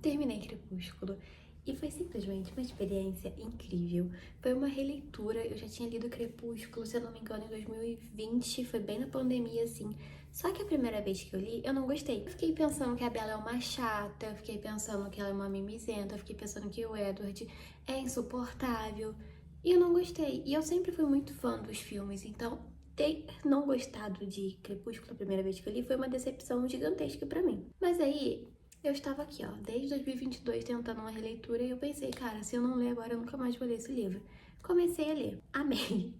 terminei Crepúsculo e foi simplesmente uma experiência incrível. Foi uma releitura, eu já tinha lido Crepúsculo, se eu não me engano, em 2020, foi bem na pandemia, assim. Só que a primeira vez que eu li, eu não gostei. Eu fiquei pensando que a Bella é uma chata, eu fiquei pensando que ela é uma mimizenta, eu fiquei pensando que o Edward é insuportável. E eu não gostei. E eu sempre fui muito fã dos filmes, então ter não gostado de Crepúsculo a primeira vez que eu li foi uma decepção gigantesca pra mim. Mas aí, eu estava aqui, ó, desde 2022 tentando uma releitura e eu pensei, cara, se eu não ler agora, eu nunca mais vou ler esse livro. Comecei a ler, amei.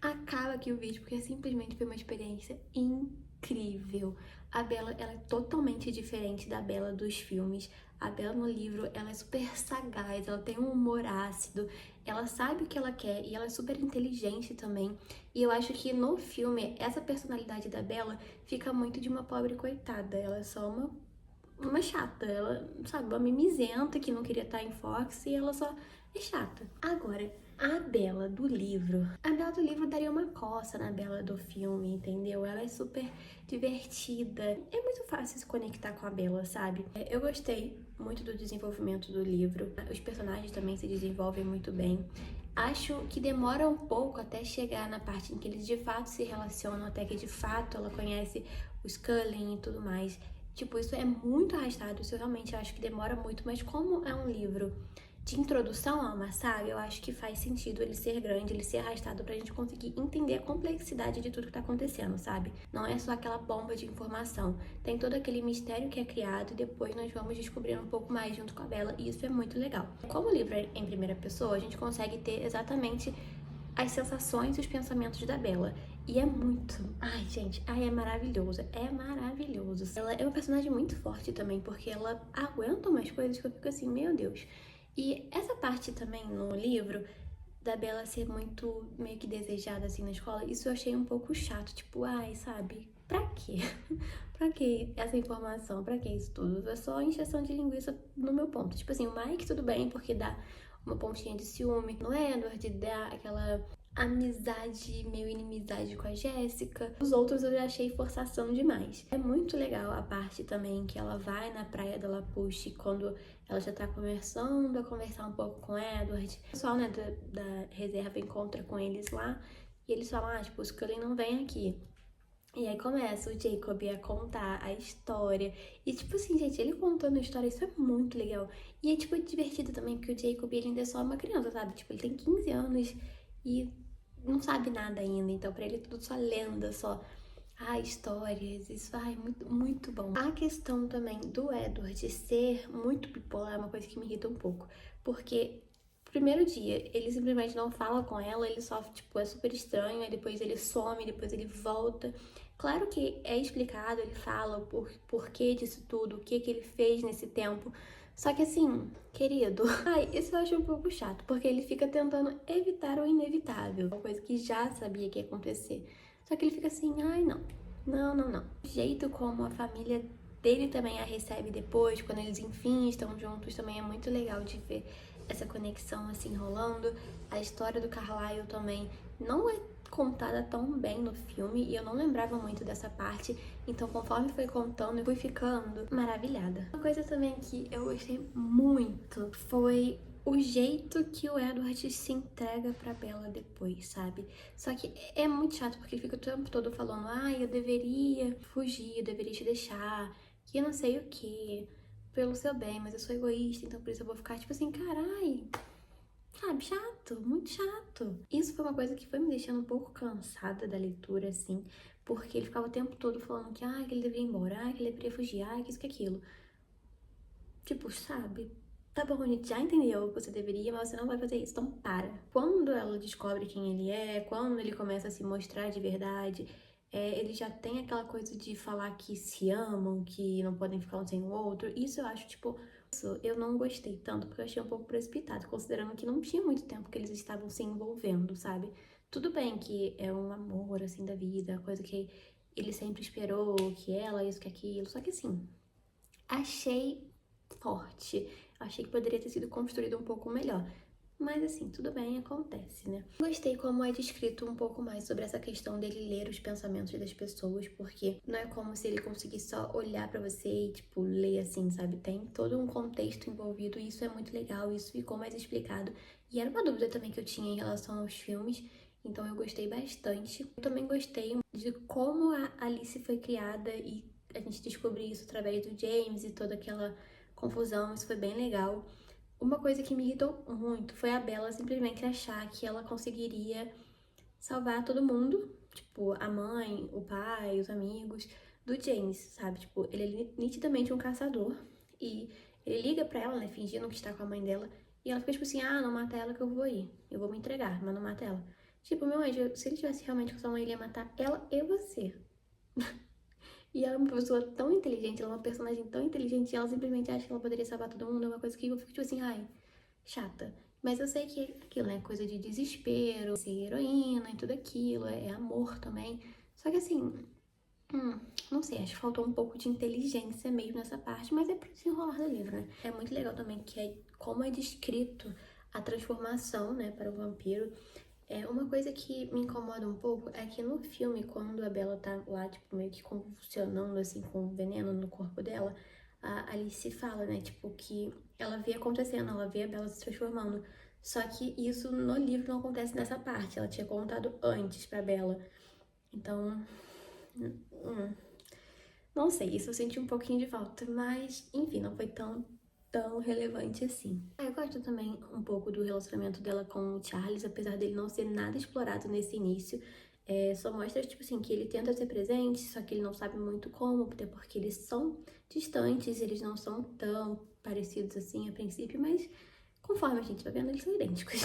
Acaba aqui o vídeo porque simplesmente foi uma experiência incrível. A Bella, ela é totalmente diferente da Bella dos filmes. A Bella no livro, ela é super sagaz, ela tem um humor ácido, ela sabe o que ela quer e ela é super inteligente também. E eu acho que no filme, essa personalidade da Bella fica muito de uma pobre coitada. Ela é só uma chata, ela, sabe, uma mimizenta que não queria estar em Fox e ela só é chata. Agora, a Bella do livro daria uma coça na Bella do filme, entendeu? Ela é super divertida. É muito fácil se conectar com a Bella, sabe? Eu gostei muito do desenvolvimento do livro. Os personagens também se desenvolvem muito bem. Acho que demora um pouco até chegar na parte em que eles de fato se relacionam, até que de fato ela conhece os Cullen e tudo mais. Tipo, isso é muito arrastado, isso eu realmente acho que demora muito, mas como é um livro de introdução a uma saga, eu acho que faz sentido ele ser grande, ele ser arrastado pra gente conseguir entender a complexidade de tudo que tá acontecendo, sabe? Não é só aquela bomba de informação. Tem todo aquele mistério que é criado e depois nós vamos descobrindo um pouco mais junto com a Bella e isso é muito legal. Como o livro é em primeira pessoa, a gente consegue ter exatamente as sensações e os pensamentos da Bella. E é muito. Ai, gente, ai, é maravilhoso. É maravilhoso. Ela é uma personagem muito forte também, porque ela aguenta umas coisas que eu fico assim, meu Deus. E essa parte também no livro, da Bella ser muito meio que desejada assim na escola, isso eu achei um pouco chato. Tipo, ai, sabe? Pra quê? Pra que essa informação? Pra que isso tudo? É só encheção de linguiça no meu ponto. Tipo assim, o Mike tudo bem, porque dá uma pontinha de ciúme. No Edward dá aquela amizade, meio inimizade com a Jéssica. Os outros eu já achei forçação demais. É muito legal a parte também que ela vai na praia da Lapuche quando ela já tá começando a conversar um pouco com o Edward. O pessoal, né, da reserva encontra com eles lá e eles falam, ah, tipo, os Cullen não vêm aqui. E aí começa o Jacob a contar a história. E tipo assim, gente, ele contando a história, isso é muito legal. E é tipo divertido também, porque o Jacob ele ainda é só uma criança, sabe? Tipo, ele tem 15 anos e não sabe nada ainda. Então pra ele é tudo só lenda, só histórias. Isso, muito, muito bom. A questão também do Edward ser muito bipolar é uma coisa que me irrita um pouco. Porque primeiro dia, ele simplesmente não fala com ela, ele só, tipo, é super estranho, aí depois ele some, depois ele volta. Claro que é explicado, ele fala o porquê disso tudo, o que que ele fez nesse tempo. Só que assim, querido, isso eu acho um pouco chato, porque ele fica tentando evitar o inevitável, uma coisa que já sabia que ia acontecer. Só que ele fica assim, ai não, não, não, não. O jeito como a família dele também a recebe depois, quando eles enfim estão juntos, também é muito legal de ver essa conexão assim rolando. A história do Carlyle também não é contada tão bem no filme e eu não lembrava muito dessa parte, então conforme foi contando eu fui ficando maravilhada. Uma coisa também que eu gostei muito foi o jeito que o Edward se entrega pra Bella depois, sabe? Só que é muito chato porque ele fica o tempo todo falando, eu deveria fugir, eu deveria te deixar, que eu não sei o que, pelo seu bem, mas eu sou egoísta, então por isso eu vou ficar tipo assim, carai, sabe, chato, muito chato. Isso foi uma coisa que foi me deixando um pouco cansada da leitura, assim, porque ele ficava o tempo todo falando que ele deveria ir embora, que ele deveria fugir, que isso, que aquilo. Tipo, sabe? Tá bom, a gente já entendeu que você deveria, mas você não vai fazer isso, então para. Quando ela descobre quem ele é, quando ele começa a se mostrar de verdade, ele já tem aquela coisa de falar que se amam, que não podem ficar um sem o outro. Isso eu acho, tipo, isso eu não gostei tanto, porque eu achei um pouco precipitado, considerando que não tinha muito tempo que eles estavam se envolvendo, sabe? Tudo bem que é um amor, assim, da vida, coisa que ele sempre esperou, que ela, isso, que aquilo, só que assim, achei forte. Achei que poderia ter sido construído um pouco melhor. mas assim, tudo bem, acontece, né? Gostei como é descrito um pouco mais sobre essa questão dele ler os pensamentos das pessoas, porque não é como se ele conseguisse só olhar pra você e, tipo, ler assim, sabe? Tem todo um contexto envolvido e isso é muito legal, isso ficou mais explicado. E era uma dúvida também que eu tinha em relação aos filmes, então eu gostei bastante. Eu também gostei de como a Alice foi criada e a gente descobriu isso através do James e toda aquela confusão, isso foi bem legal. Uma coisa que me irritou muito foi a Bella simplesmente achar que ela conseguiria salvar todo mundo, tipo, a mãe, o pai, os amigos, do James, sabe? Tipo, ele é nitidamente um caçador e ele liga pra ela, né, fingindo que está com a mãe dela, e ela fica tipo assim, ah, não mata ela que eu vou ir, eu vou me entregar, mas não mata ela. Tipo, meu anjo, se ele tivesse realmente com sua mãe, ele ia matar ela e você. E ela é uma pessoa tão inteligente, ela é uma personagem tão inteligente, e ela simplesmente acha que ela poderia salvar todo mundo, é uma coisa que eu fico tipo assim, ai, chata. Mas eu sei que aquilo, né, coisa de desespero, ser heroína e tudo aquilo, é amor também. Só que assim, não sei, acho que faltou um pouco de inteligência mesmo nessa parte, mas é pro desenrolar do livro, né? É muito legal também que é como é descrito a transformação, né, para o vampiro. É, uma coisa que me incomoda um pouco é que no filme, quando a Bella tá lá, tipo, meio que convulsionando, assim, com veneno no corpo dela, a Alice fala, né, tipo, que ela vê acontecendo, ela vê a Bella se transformando. Só que isso no livro não acontece nessa parte, ela tinha contado antes pra Bella. Então, não sei, isso eu senti um pouquinho de falta, mas, enfim, não foi tão relevante assim. Eu gosto também um pouco do relacionamento dela com o Charles, apesar dele não ser nada explorado nesse início. Só mostra, tipo assim, que ele tenta ser presente, só que ele não sabe muito como, até porque eles são distantes, eles não são tão parecidos assim a princípio, mas conforme a gente vai vendo, eles são idênticos.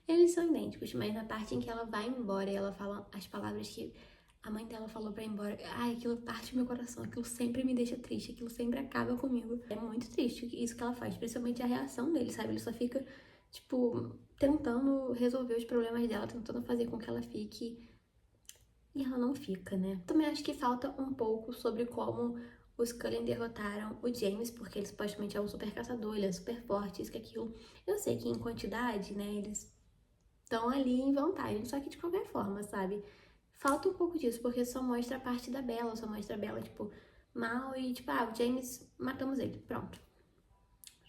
Eles são idênticos, mas na parte em que ela vai embora e ela fala as palavras que a mãe dela falou pra ir embora, ai, aquilo parte meu coração, aquilo sempre me deixa triste, aquilo sempre acaba comigo. É muito triste isso que ela faz, principalmente a reação dele, sabe? Ele só fica, tipo, tentando resolver os problemas dela, tentando fazer com que ela fique e ela não fica, né? Também acho que falta um pouco sobre como os Cullen derrotaram o James, porque ele supostamente é um super caçador, ele é super forte, isso que aquilo. Eu sei que em quantidade, né, eles estão ali em vantagem, só que de qualquer forma, sabe? Falta um pouco disso, porque só mostra a parte da Bella, só mostra a Bella, tipo, mal e, tipo, o James, matamos ele, pronto.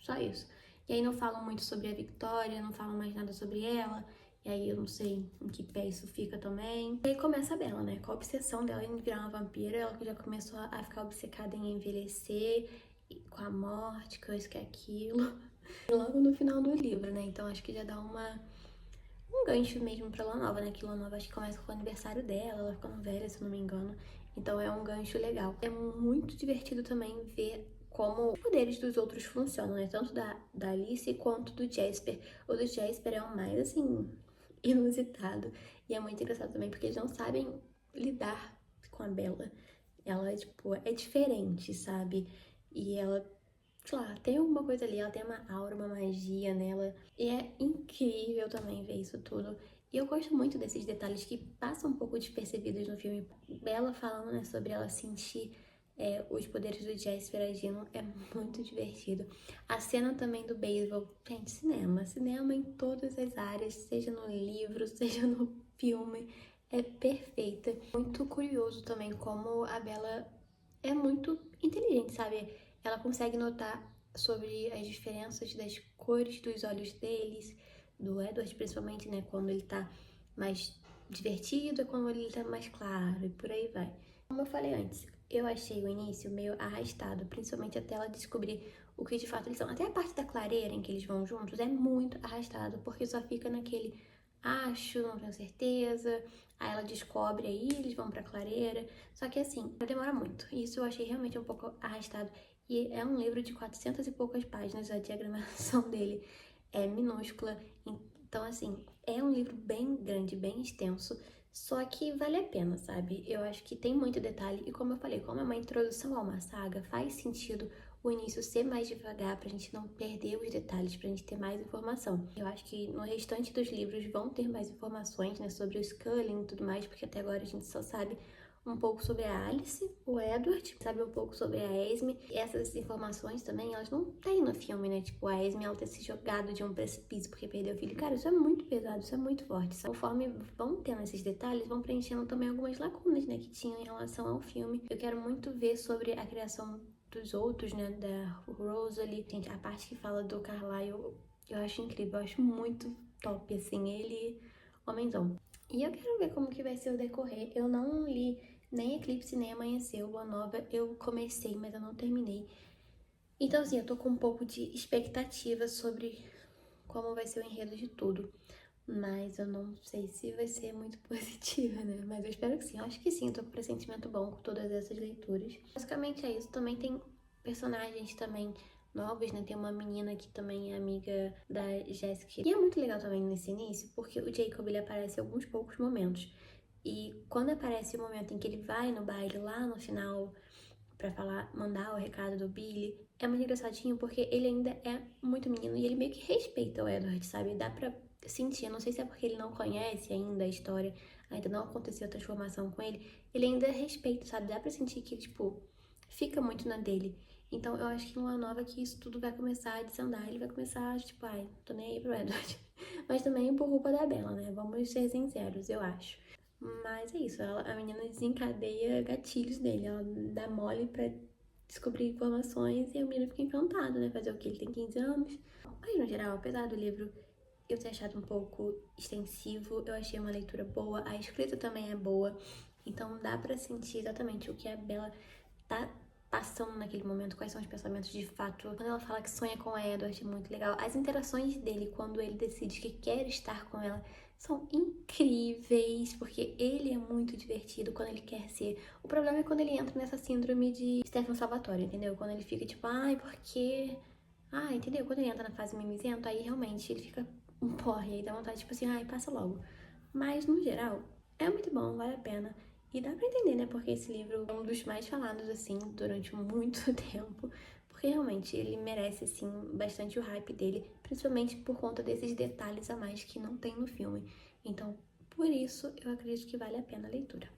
Só isso. E aí não falam muito sobre a Victoria, não falam mais nada sobre ela, e aí eu não sei em que pé isso fica também. E aí começa a Bella, né, com a obsessão dela em virar uma vampira, ela já começou a ficar obcecada em envelhecer, com a morte, que isso, que aquilo. E logo no final do livro, né, então acho que já dá um gancho mesmo pra Lua Nova, né? Que Lua Nova acho que começa com o aniversário dela, ela ficando velha, se eu não me engano. Então é um gancho legal. É muito divertido também ver como os poderes dos outros funcionam, né? Tanto da Alice quanto do Jasper. O do Jasper é o mais, assim, inusitado. E é muito engraçado também, porque eles não sabem lidar com a Bella. Ela, tipo, é diferente, sabe? E ela sei lá, tem alguma coisa ali, ela tem uma aura, uma magia nela. E é incrível também ver isso tudo. E eu gosto muito desses detalhes que passam um pouco despercebidos no filme. Bella falando, né, sobre ela sentir os poderes do Jasper agindo é muito divertido. A cena também do beisebol, gente, cinema. Cinema em todas as áreas, seja no livro, seja no filme. É perfeita. Muito curioso também como a Bella é muito inteligente, sabe? Ela consegue notar sobre as diferenças das cores dos olhos deles, do Edward principalmente, né? Quando ele tá mais divertido, é quando ele tá mais claro, e por aí vai. Como eu falei antes, eu achei o início meio arrastado, principalmente até ela descobrir o que de fato eles são. Até a parte da clareira em que eles vão juntos é muito arrastado, porque só fica naquele acho, não tenho certeza. Aí ela descobre aí, eles vão pra clareira. Só que assim, demora muito. Isso eu achei realmente um pouco arrastado. E é um livro de 400 e poucas páginas, a diagramação dele é minúscula. Então, assim, é um livro bem grande, bem extenso, só que vale a pena, sabe? Eu acho que tem muito detalhe, e como eu falei, como é uma introdução a uma saga, faz sentido o início ser mais devagar, pra gente não perder os detalhes, pra gente ter mais informação. Eu acho que no restante dos livros vão ter mais informações, né, sobre o Scully e tudo mais, porque até agora a gente só sabe um pouco sobre a Alice, o Edward, sabe um pouco sobre a Esme. E essas informações também, elas não tem no filme, né? Tipo, a Esme, ela ter se jogado de um precipício porque perdeu o filho. Cara, isso é muito pesado, isso é muito forte. Conforme vão tendo esses detalhes, vão preenchendo também algumas lacunas, né, que tinham em relação ao filme. Eu quero muito ver sobre a criação dos outros, né, da Rosalie. Gente, a parte que fala do Carlyle, eu acho incrível, eu acho muito top, assim, ele, homenzão. E eu quero ver como que vai ser o decorrer. Eu não li nem Eclipse, nem Amanhecer, Boa Nova. Eu comecei, mas eu não terminei. Então, assim, eu tô com um pouco de expectativa sobre como vai ser o enredo de tudo. Mas eu não sei se vai ser muito positiva, né? Mas eu espero que sim. Eu acho que sim, eu tô com um pressentimento bom com todas essas leituras. Basicamente é isso. Também tem personagens também novos, né? Tem uma menina que também é amiga da Jessica. E é muito legal também nesse início, porque o Jacob, ele aparece em alguns poucos momentos. E quando aparece o momento em que ele vai no baile lá no final pra falar, mandar o recado do Billy, é muito engraçadinho porque ele ainda é muito menino e ele meio que respeita o Edward, sabe? Dá pra sentir, eu não sei se é porque ele não conhece ainda a história, ainda não aconteceu a transformação com ele ainda respeita, sabe? Dá pra sentir que, tipo, fica muito na dele. Então eu acho que numa nova que isso tudo vai começar a desandar, ele vai começar, tipo, ai, tô nem aí pro Edward. Mas também por culpa da Bella, né? Vamos ser sinceros, eu acho. Mas é isso, a menina desencadeia gatilhos dele, ela dá mole pra descobrir informações e a menina fica encantada, né? Fazer o que? Ele tem 15 anos. Mas no geral, apesar do livro eu ter achado um pouco extensivo, eu achei uma leitura boa, a escrita também é boa, então dá pra sentir exatamente o que a Bella tá passando naquele momento, quais são os pensamentos de fato. Quando ela fala que sonha com a Edward, é muito legal. As interações dele quando ele decide que quer estar com ela são incríveis, porque ele é muito divertido quando ele quer ser. O problema é quando ele entra nessa síndrome de Stefano Salvatore, entendeu? Quando ele fica tipo, ai, porque... Ah, entendeu? Quando ele entra na fase mimizento, aí realmente ele fica um porre, aí dá vontade, tipo assim, ai, passa logo. Mas, no geral, é muito bom, vale a pena. E dá pra entender, né, porque esse livro é um dos mais falados, assim, durante muito tempo. Porque realmente ele merece, assim, bastante o hype dele, principalmente por conta desses detalhes a mais que não tem no filme. Então, por isso, eu acredito que vale a pena a leitura.